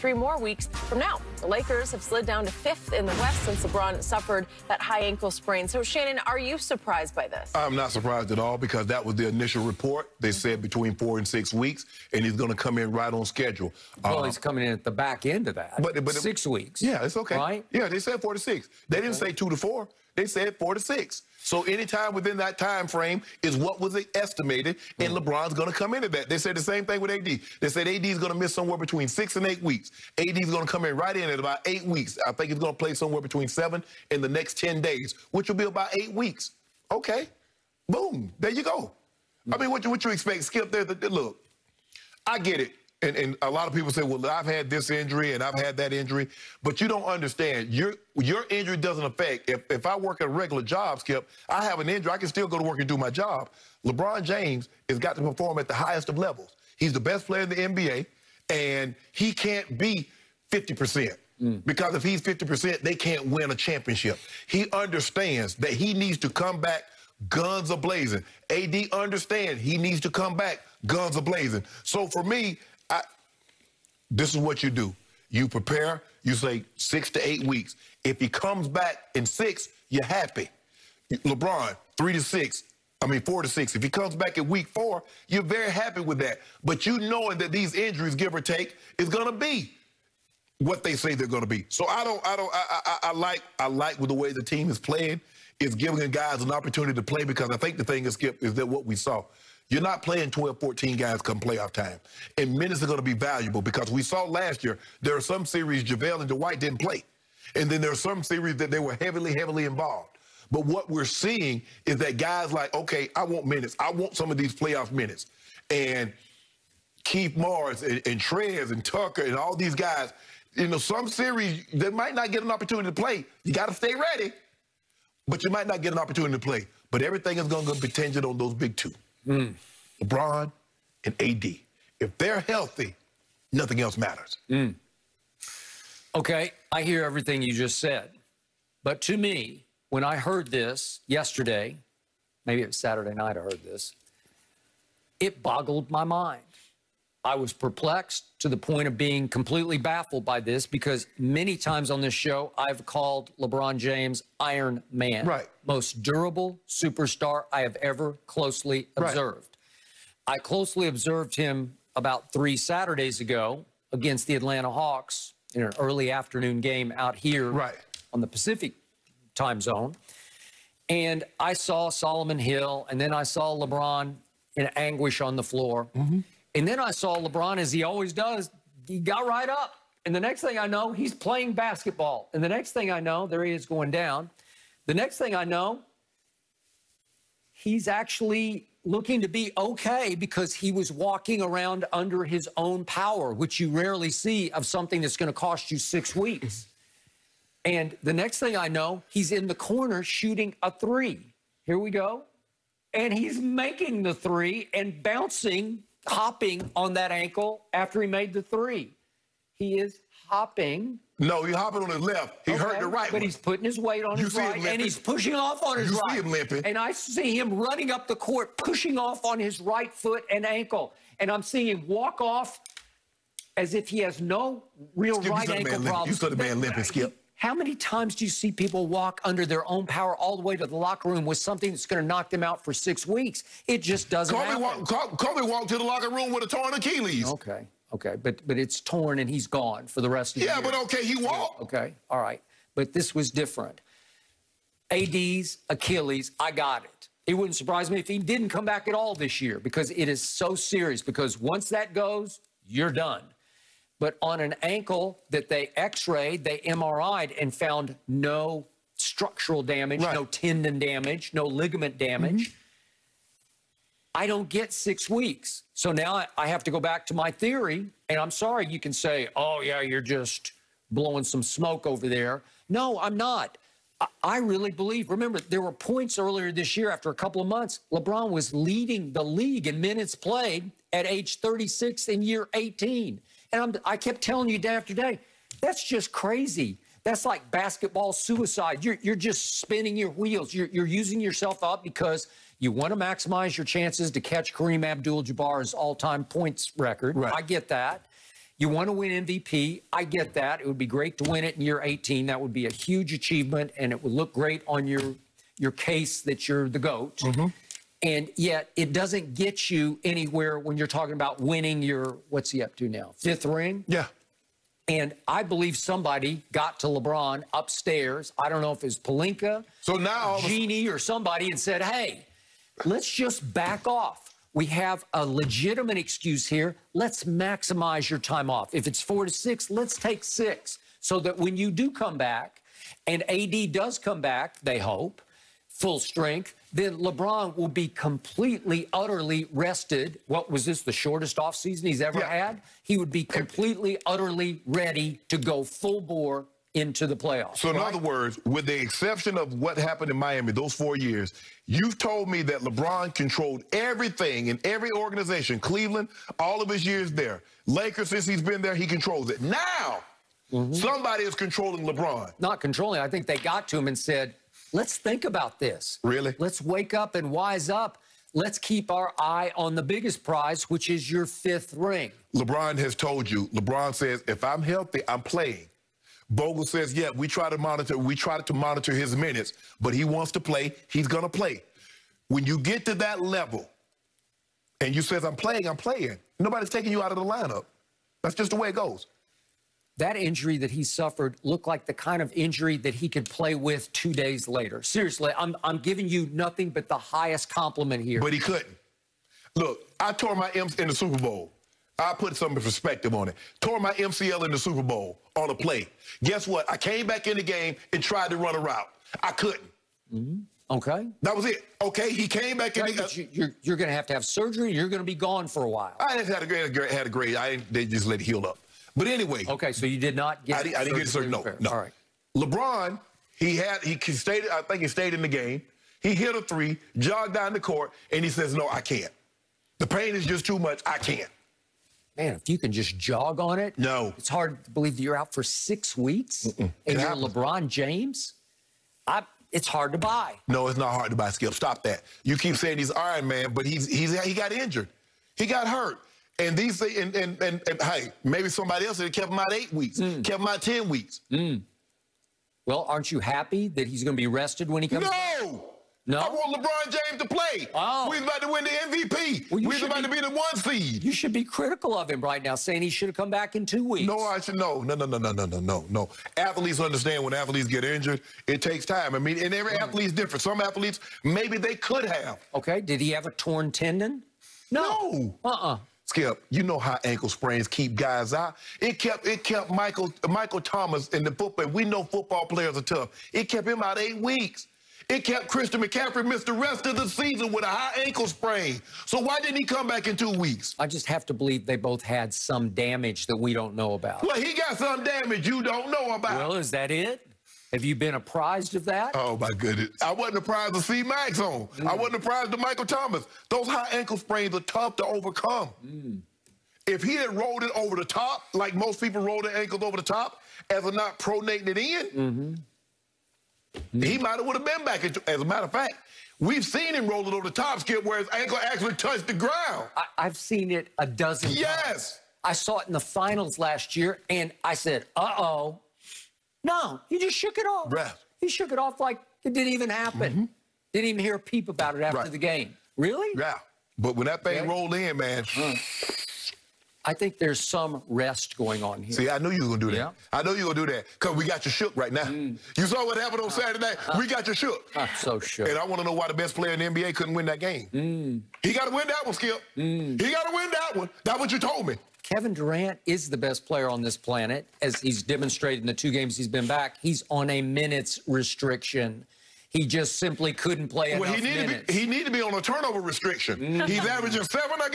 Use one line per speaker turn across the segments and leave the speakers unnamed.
3 more weeks from now. The Lakers have slid down to 5th in the West since LeBron suffered that high ankle sprain. So, Shannon, are you surprised by this?
I'm not surprised at all because that was the initial report. They said between 4 and 6 weeks, and he's going to come in right on schedule.
Well, he's coming in at the back end of that. But 6 weeks.
Yeah, it's okay.
Right?
Yeah, they said 4 to 6. They didn't say 2 to 4. They said 4 to 6. So anytime within that time frame is what was estimated, and LeBron's going to come into that. They said the same thing with AD. They said AD is going to miss somewhere between 6 and 8 weeks. AD is going to come in right in at about 8 weeks. I think he's going to play somewhere between 7 in the next 10 days, which will be about 8 weeks. Okay. Boom. There you go. I mean, what you expect? Skip, look, I get it. And a lot of people say, well, I've had this injury and I've had that injury. But you don't understand. Your injury doesn't affect. If I work a regular job, Skip, I have an injury. I can still go to work and do my job. LeBron James has got to perform at the highest of levels. He's the best player in the NBA, and he can't be 50%. Because if he's 50%, they can't win a championship. He understands that he needs to come back guns a-blazing. AD understands he needs to come back guns a-blazing. So for me, this is what you do. You prepare, you say 6 to 8 weeks. If he comes back in 6, you're happy. LeBron, 4 to 6. If he comes back in week 4, you're very happy with that. But you knowing that these injuries, give or take, is going to be what they say they're going to be. So I like with the way the team is playing. It's giving the guys an opportunity to play because I think the thing is, Skip, is that what we saw. You're not playing 12, 14 guys come playoff time. And minutes are going to be valuable because we saw last year there are some series JaVale and Dwight didn't play. And then there are some series that they were heavily, heavily involved. But what we're seeing is that guys like, okay, I want minutes. I want some of these playoff minutes. And Keith Morris and Trez and Tucker and all these guys, you know, some series, they might not get an opportunity to play. You got to stay ready. But you might not get an opportunity to play. But everything is going to be contingent on those big two. LeBron and AD. If they're healthy, nothing else matters.
Okay, I hear everything you just said. But to me, when I heard this yesterday, maybe it was Saturday night I heard this, it boggled my mind. I was perplexed to the point of being completely baffled by this because many times on this show, I've called LeBron James Iron Man.
Right.
Most durable superstar I have ever closely observed. I closely observed him about 3 Saturdays ago against the Atlanta Hawks in an early afternoon game out here on the Pacific time zone. And I saw Solomon Hill, and then I saw LeBron in anguish on the floor. And then I saw LeBron, as he always does, he got right up. And the next thing I know, he's playing basketball. And the next thing I know, there he is going down. The next thing I know, he's actually looking to be okay because he was walking around under his own power, which you rarely see of something that's going to cost you 6 weeks. And the next thing I know, he's in the corner shooting a 3. Here we go. And he's making the 3 and bouncing, hopping on that ankle after he made the 3. He is hopping.
No, he's hopping on his left. He hurt the right
But he's putting his weight on his right, and he's pushing off on his right.
You see him limping.
And I see him running up the court, pushing off on his right foot and ankle. And I'm seeing him walk off as if he has no real right ankle problem.
You saw the man limping, Skip.
How many times do you see people walk under their own power all the way to the locker room with something that's going to knock them out for 6 weeks? It just doesn't happen.
Kobe walked to the locker room with a torn Achilles.
Okay, but it's torn and he's gone for the rest of the year.
Yeah, but okay, he walked.
Okay, all right. But this was different. AD's Achilles, I got it. It wouldn't surprise me if he didn't come back at all this year because it is so serious because once that goes, you're done. But on an ankle that they x-rayed, they MRI'd and found no structural damage, no tendon damage, no ligament damage. I don't get 6 weeks. So now I have to go back to my theory. And I'm sorry, you can say, oh, yeah, you're just blowing some smoke over there. No, I'm not. I really believe. Remember, there were points earlier this year after a couple of months. LeBron was leading the league in minutes played at age 36 in year 18. And I kept telling you day after day, that's just crazy. That's like basketball suicide. You're just spinning your wheels. You're using yourself up because you want to maximize your chances to catch Kareem Abdul-Jabbar's all-time points record. I get that. You want to win MVP. I get that. It would be great to win it in year 18. That would be a huge achievement, and it would look great on your case that you're the GOAT. And yet it doesn't get you anywhere when you're talking about winning your, what's he up to now, 5th ring?
Yeah.
And I believe somebody got to LeBron upstairs. I don't know if it's Pelinka,
So now
Genie, or somebody, and said, hey, let's just back off. We have a legitimate excuse here. Let's maximize your time off. If it's 4 to 6, let's take 6. So that when you do come back, and AD does come back, they hope, full strength, then LeBron will be completely, utterly rested. What was this, the shortest offseason he's ever had? He would be completely, utterly ready to go full bore into the playoffs.
So in other words, with the exception of what happened in Miami those 4 years, you've told me that LeBron controlled everything in every organization. Cleveland, all of his years there. Lakers, since he's been there, he controls it. Now, somebody is controlling LeBron.
Not controlling. I think they got to him and said, let's think about this.
Really?
Let's wake up and wise up. Let's keep our eye on the biggest prize, which is your 5th ring.
LeBron has told you. LeBron says, if I'm healthy, I'm playing. Bogle says, yeah, we try to monitor his minutes, but he wants to play, he's going to play. When you get to that level and you says, I'm playing, nobody's taking you out of the lineup. That's just the way it goes.
That injury that he suffered looked like the kind of injury that he could play with 2 days later. Seriously, I'm giving you nothing but the highest compliment here.
But he couldn't. Look, I tore my MC in the Super Bowl. I put some perspective on it. Tore my MCL in the Super Bowl on a play. Guess what? I came back in the game and tried to run a route. I couldn't.
Okay.
That was it. Okay, he came back in.
You're going to have surgery. You're going to be gone for a while.
I just had a great. They just let it heal up. But anyway.
Okay, so you did not get.
I didn't get surgery. No.
All right.
LeBron, he stayed. I think he stayed in the game. He hit a 3, jogged down the court, and he says, "No, I can't. The pain is just too much. I can't."
Man, if you can just jog on it.
No.
It's hard to believe that you're out for 6 weeks. And you're LeBron James. It's hard to buy.
No, it's not hard to buy, Skip. Stop that. You keep saying he's Iron Man, but he got injured. He got hurt. And hey, maybe somebody else had kept him out 8 weeks, kept him out 10 weeks.
Well, aren't you happy that he's going to be rested when he comes back? No?
I want LeBron James to play.
Oh.
We're about to win the MVP.
Well,
we're about to be the 1 seed.
You should be critical of him right now, saying he should have come back in 2 weeks.
No, I should no. Athletes understand when athletes get injured, it takes time. I mean, and every athlete's different. Some athletes, maybe they could have.
Okay, did he have a torn tendon?
No. Skip, you know how ankle sprains keep guys out. It kept Michael Thomas in the football. We know football players are tough. It kept him out 8 weeks. It kept Christian McCaffrey missed the rest of the season with a high ankle sprain. So why didn't he come back in 2 weeks?
I just have to believe they both had some damage that we don't know about.
Well, he got some damage you don't know about.
Well, is that it? Have you been apprised of that?
Oh, my goodness. I wasn't apprised of C. Max on. I wasn't apprised of Michael Thomas. Those high ankle sprains are tough to overcome. If he had rolled it over the top, like most people roll their ankles over the top, as a not pronating it in, he might have been back. As a matter of fact, we've seen him roll it over the top, Skip, where his ankle actually touched the ground.
I've seen it a dozen times.
Yes.
I saw it in the finals last year, and I said, uh-oh. No, he just shook it off.
Right.
He shook it off like it didn't even happen. Didn't even hear a peep about it after the game. Really?
Yeah. But when that thing rolled in, man.
I think there's some rest going on here.
See, I knew you were going to do that.
Yeah.
I know you were going to do that because we got you shook right now. You saw what happened on Saturday night? We got you shook.
I'm so shook.
And I want to know why the best player in the NBA couldn't win that game. He got to win that one, Skip. He got to win that one. That's what you told me.
Kevin Durant is the best player on this planet, as he's demonstrated in the 2 games he's been back. He's on a minutes restriction. He just simply couldn't play enough minutes.
He needed to be on a turnover restriction. He's averaging 7 a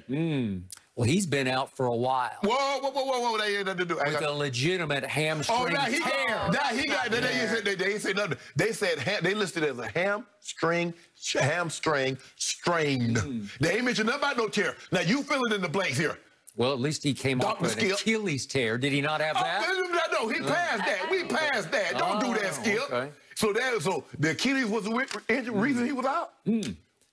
game.
Well, he's been out for a while.
Whoa. They had nothing to do.
With a legitimate hamstring tear.
They said nothing. They said they listed it as a hamstring strain. They ain't mentioned nothing about no tear. Now you fill it in the blanks here.
Well, at least he came off with an Achilles tear. Did he not have that?
No, he passed that. We passed that. Don't do that, Skip.
Okay.
So the Achilles was the reason he was out.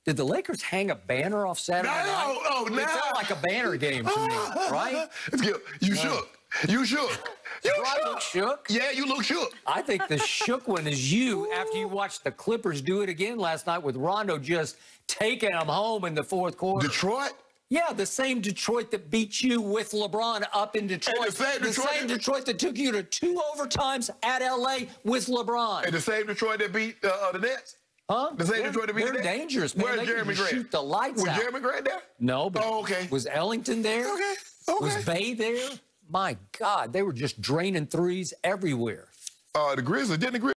Did the Lakers hang a banner off Saturday night?
No.
It felt like a banner game to me, right?
It's good. You shook. You shook.
Do I look shook?
Yeah, you look shook.
I think the shook one is you after you watched the Clippers do it again last night with Rondo just taking them home in the fourth quarter.
Detroit?
Yeah, the same Detroit that beat you with LeBron up in Detroit.
And the same
Detroit that took you to 2 overtimes at L.A. with LeBron.
And the same Detroit that beat the Nets?
Huh?
The same Detroit that beat the
They're
Nets?
dangerous, man.
Where's
They
Jeremy
can
Grant?
shoot the lights
Was
out.
Jeremy Grant there?
No, but
okay.
Was Ellington there?
Okay.
Was Bay there? My God, they were just draining threes everywhere.
The Grizzlies, didn't the Grizzlies